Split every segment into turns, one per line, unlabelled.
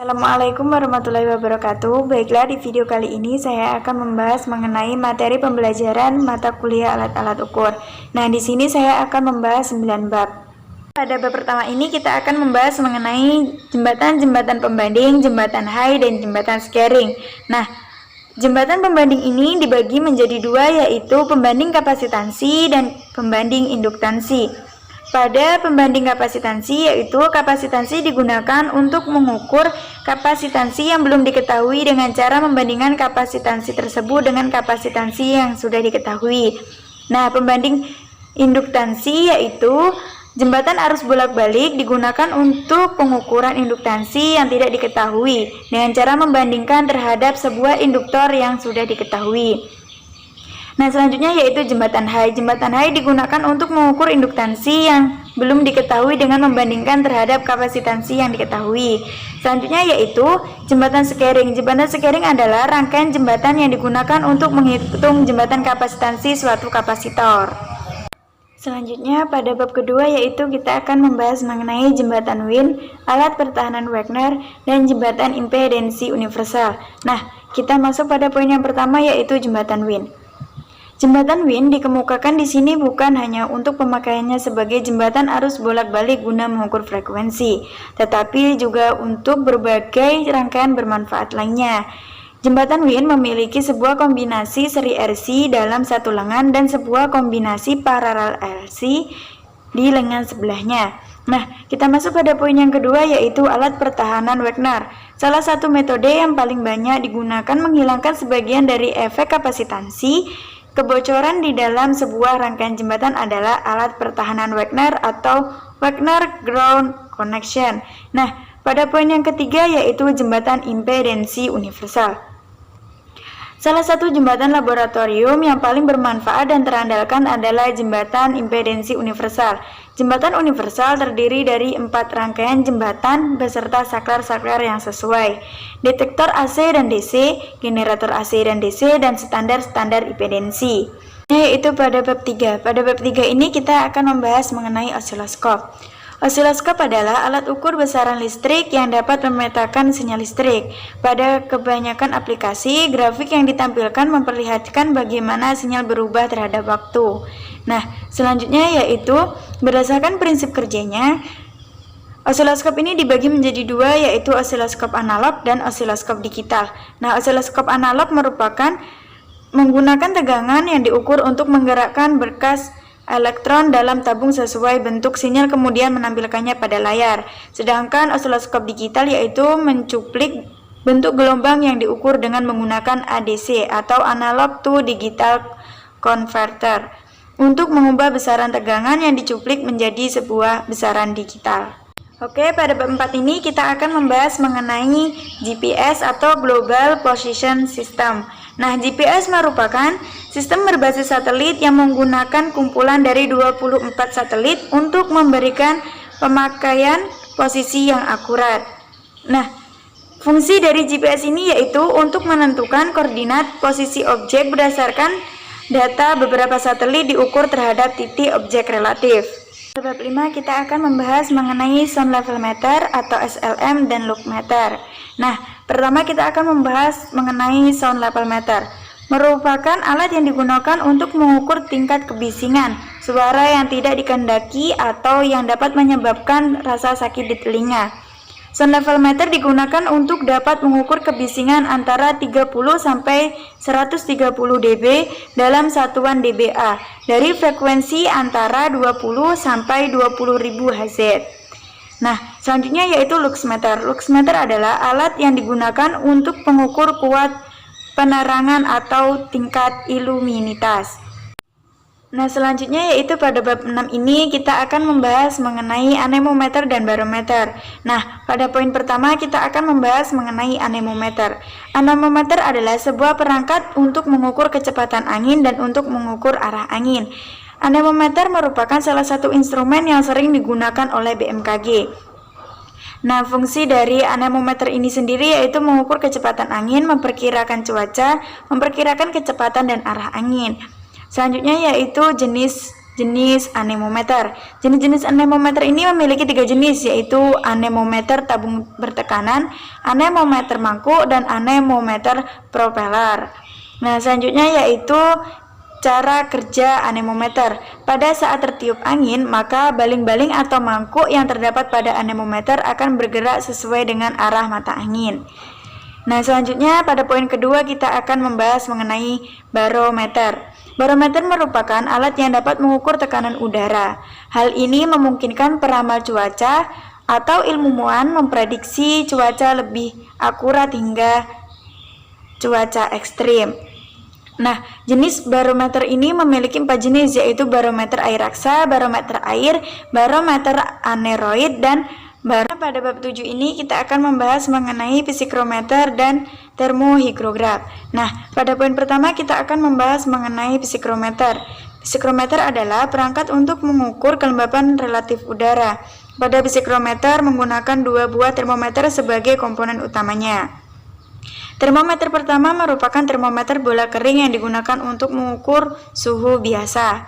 Assalamualaikum warahmatullahi wabarakatuh. Baiklah, di video kali ini saya akan membahas mengenai materi pembelajaran mata kuliah alat-alat ukur. Nah, di sini saya akan membahas 9 bab. Pada bab pertama ini kita akan membahas mengenai jembatan-jembatan pembanding, jembatan high, dan jembatan scaring. Nah, jembatan pembanding ini dibagi menjadi dua, yaitu pembanding kapasitansi dan pembanding induktansi. Pada pembanding kapasitansi, yaitu kapasitansi digunakan untuk mengukur kapasitansi yang belum diketahui dengan cara membandingkan kapasitansi tersebut dengan kapasitansi yang sudah diketahui. Nah, pembanding induktansi yaitu jembatan arus bolak-balik digunakan untuk pengukuran induktansi yang tidak diketahui dengan cara membandingkan terhadap sebuah induktor yang sudah diketahui. Nah, selanjutnya yaitu jembatan high. Jembatan high digunakan untuk mengukur induktansi yang belum diketahui dengan membandingkan terhadap kapasitansi yang diketahui. Selanjutnya yaitu jembatan scaring. Jembatan scaring adalah rangkaian jembatan yang digunakan untuk menghitung jembatan kapasitansi suatu kapasitor. Selanjutnya pada bab kedua yaitu kita akan membahas mengenai jembatan Wien, alat pertahanan Wagner, dan jembatan impedensi universal. Nah, kita masuk pada poin yang pertama yaitu jembatan Wien. Jembatan Wien dikemukakan di sini bukan hanya untuk pemakaiannya sebagai jembatan arus bolak-balik guna mengukur frekuensi, tetapi juga untuk berbagai rangkaian bermanfaat lainnya. Jembatan Wien memiliki sebuah kombinasi seri RC dalam satu lengan dan sebuah kombinasi paralel RC di lengan sebelahnya. Nah, kita masuk pada poin yang kedua yaitu alat pertahanan Wagner. Salah satu metode yang paling banyak digunakan menghilangkan sebagian dari efek kapasitansi kebocoran di dalam sebuah rangkaian jembatan adalah alat pertahanan Wagner atau Wagner Ground Connection. Nah, pada poin yang ketiga yaitu jembatan impedensi universal. Salah satu jembatan laboratorium yang paling bermanfaat dan terandalkan adalah jembatan impedensi universal. Jembatan universal terdiri dari 4 rangkaian jembatan beserta saklar-saklar yang sesuai, detektor AC dan DC, generator AC dan DC, dan standar-standar impedensi. Yaitu pada bab 3. Pada bab 3 ini kita akan membahas mengenai osiloskop. Osiloskop adalah alat ukur besaran listrik yang dapat memetakan sinyal listrik. Pada kebanyakan aplikasi, grafik yang ditampilkan memperlihatkan bagaimana sinyal berubah terhadap waktu. Nah, selanjutnya yaitu berdasarkan prinsip kerjanya, osiloskop ini dibagi menjadi dua, yaitu osiloskop analog dan osiloskop digital. Nah, osiloskop analog merupakan menggunakan tegangan yang diukur untuk menggerakkan berkas elektron dalam tabung sesuai bentuk sinyal kemudian menampilkannya pada layar. Sedangkan osiloskop digital yaitu mencuplik bentuk gelombang yang diukur dengan menggunakan ADC atau analog to digital converter untuk mengubah besaran tegangan yang dicuplik menjadi sebuah besaran digital. Oke, pada bab 4 ini kita akan membahas mengenai GPS atau Global Position System. Nah, GPS merupakan sistem berbasis satelit yang menggunakan kumpulan dari 24 satelit untuk memberikan pemakaian posisi yang akurat. Nah, fungsi dari GPS ini yaitu untuk menentukan koordinat posisi objek berdasarkan data beberapa satelit diukur terhadap titik objek relatif. Pada bab 5 kita akan membahas mengenai sound level meter atau SLM dan loop meter. Nah, pertama kita akan membahas mengenai sound level meter. Merupakan alat yang digunakan untuk mengukur tingkat kebisingan suara yang tidak dikehendaki atau yang dapat menyebabkan rasa sakit di telinga. Sound level meter digunakan untuk dapat mengukur kebisingan antara 30 sampai 130 dB dalam satuan dBA dari frekuensi antara 20 sampai 20.000 Hz. Nah, selanjutnya yaitu lux meter. Lux meter adalah alat yang digunakan untuk mengukur kuat penerangan atau tingkat iluminitas. Nah, selanjutnya yaitu pada bab 6 ini kita akan membahas mengenai anemometer dan barometer. Nah, pada poin pertama kita akan membahas mengenai anemometer. Anemometer adalah sebuah perangkat untuk mengukur kecepatan angin dan untuk mengukur arah angin. Anemometer merupakan salah satu instrumen yang sering digunakan oleh BMKG. Nah, fungsi dari anemometer ini sendiri yaitu mengukur kecepatan angin, memperkirakan cuaca, memperkirakan kecepatan dan arah angin. Selanjutnya yaitu jenis jenis anemometer. Jenis-jenis anemometer ini memiliki 3 jenis, yaitu anemometer tabung bertekanan, anemometer mangkuk, dan anemometer propeller. Nah, selanjutnya yaitu cara kerja anemometer. Pada saat tertiup angin, maka baling-baling atau mangkuk yang terdapat pada anemometer akan bergerak sesuai dengan arah mata angin. Nah, selanjutnya pada poin kedua kita akan membahas mengenai barometer. Barometer merupakan alat yang dapat mengukur tekanan udara. Hal ini memungkinkan peramal cuaca atau ilmuwan memprediksi cuaca lebih akurat hingga cuaca ekstrim. Nah, jenis barometer ini memiliki 4 jenis, yaitu barometer air raksa, barometer air, barometer aneroid, dan pada bab 7 ini kita akan membahas mengenai psikrometer dan termohigrograf. Nah, pada poin pertama kita akan membahas mengenai psikrometer. Psikrometer adalah perangkat untuk mengukur kelembapan relatif udara. Pada psikrometer menggunakan 2 buah termometer sebagai komponen utamanya. Termometer pertama merupakan termometer bola kering yang digunakan untuk mengukur suhu biasa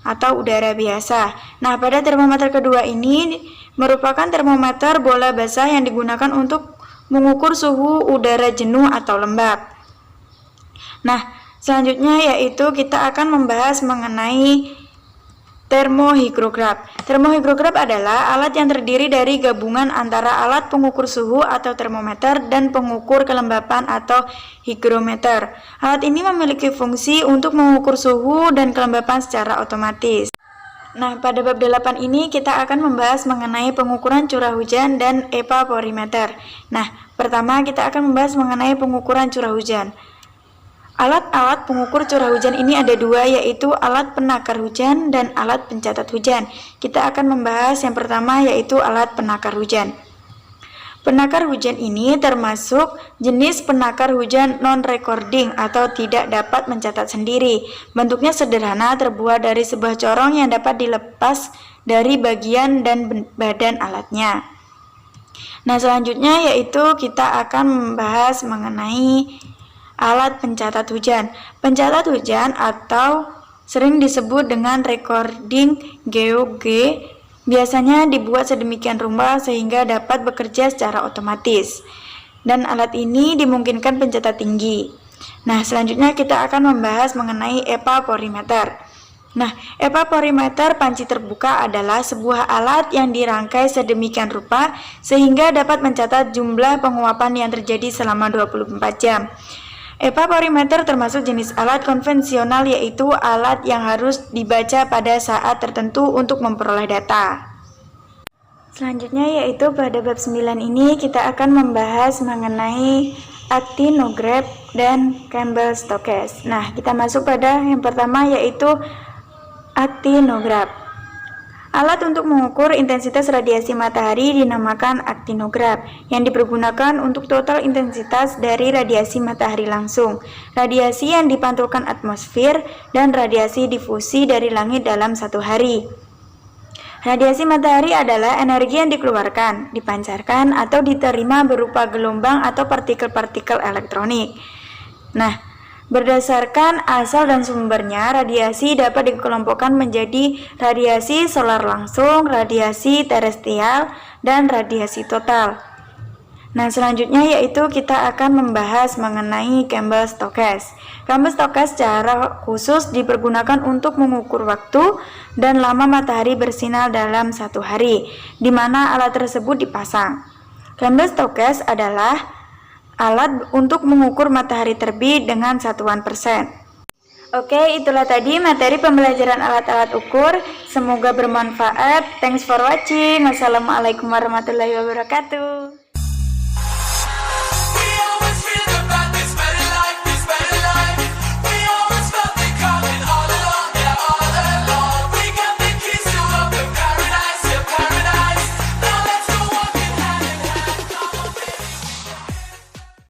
atau udara biasa. Nah, pada termometer kedua ini merupakan termometer bola basah yang digunakan untuk mengukur suhu udara jenuh atau lembab. Nah, selanjutnya yaitu kita akan membahas mengenai termohigrograf. Termohigrograf adalah alat yang terdiri dari gabungan antara alat pengukur suhu atau termometer dan pengukur kelembapan atau higrometer. Alat ini memiliki fungsi untuk mengukur suhu dan kelembapan secara otomatis. Nah, pada bab 8 ini kita akan membahas mengenai pengukuran curah hujan dan evaporimeter. Nah, pertama kita akan membahas mengenai pengukuran curah hujan. Alat-alat pengukur curah hujan ini ada 2, yaitu alat penakar hujan dan alat pencatat hujan. Kita akan membahas yang pertama, yaitu alat penakar hujan. Penakar hujan ini termasuk jenis penakar hujan non-recording atau tidak dapat mencatat sendiri. Bentuknya sederhana, terbuat dari sebuah corong yang dapat dilepas dari bagian dan badan alatnya. Nah, selanjutnya yaitu kita akan membahas mengenai alat pencatat hujan. Pencatat hujan atau sering disebut dengan recording GOG biasanya dibuat sedemikian rupa sehingga dapat bekerja secara otomatis. Dan alat ini dimungkinkan pencatat tinggi. Nah, selanjutnya kita akan membahas mengenai evaporimeter. Nah, evaporimeter panci terbuka adalah sebuah alat yang dirangkai sedemikian rupa sehingga dapat mencatat jumlah penguapan yang terjadi selama 24 jam. Evaporimeter termasuk jenis alat konvensional, yaitu alat yang harus dibaca pada saat tertentu untuk memperoleh data. Selanjutnya yaitu pada bab 9 ini kita akan membahas mengenai actinograph dan Campbell-Stokes. Nah, kita masuk pada yang pertama yaitu actinograph. Alat untuk mengukur intensitas radiasi matahari dinamakan actinograph, yang dipergunakan untuk total intensitas dari radiasi matahari langsung, radiasi yang dipantulkan atmosfer, dan radiasi difusi dari langit dalam satu hari. Radiasi matahari adalah energi yang dikeluarkan, dipancarkan, atau diterima berupa gelombang atau partikel-partikel elektronik. Nah, berdasarkan asal dan sumbernya, radiasi dapat dikelompokkan menjadi radiasi solar langsung, radiasi terestrial, dan radiasi total. Nah, selanjutnya yaitu kita akan membahas mengenai Campbell-Stokes. Campbell-Stokes secara khusus dipergunakan untuk mengukur waktu dan lama matahari bersinar dalam satu hari, di mana alat tersebut dipasang. Campbell-Stokes adalah alat untuk mengukur matahari terbit dengan satuan persen. Oke, itulah tadi materi pembelajaran alat-alat ukur. Semoga bermanfaat. Thanks for watching. Wassalamualaikum warahmatullahi wabarakatuh.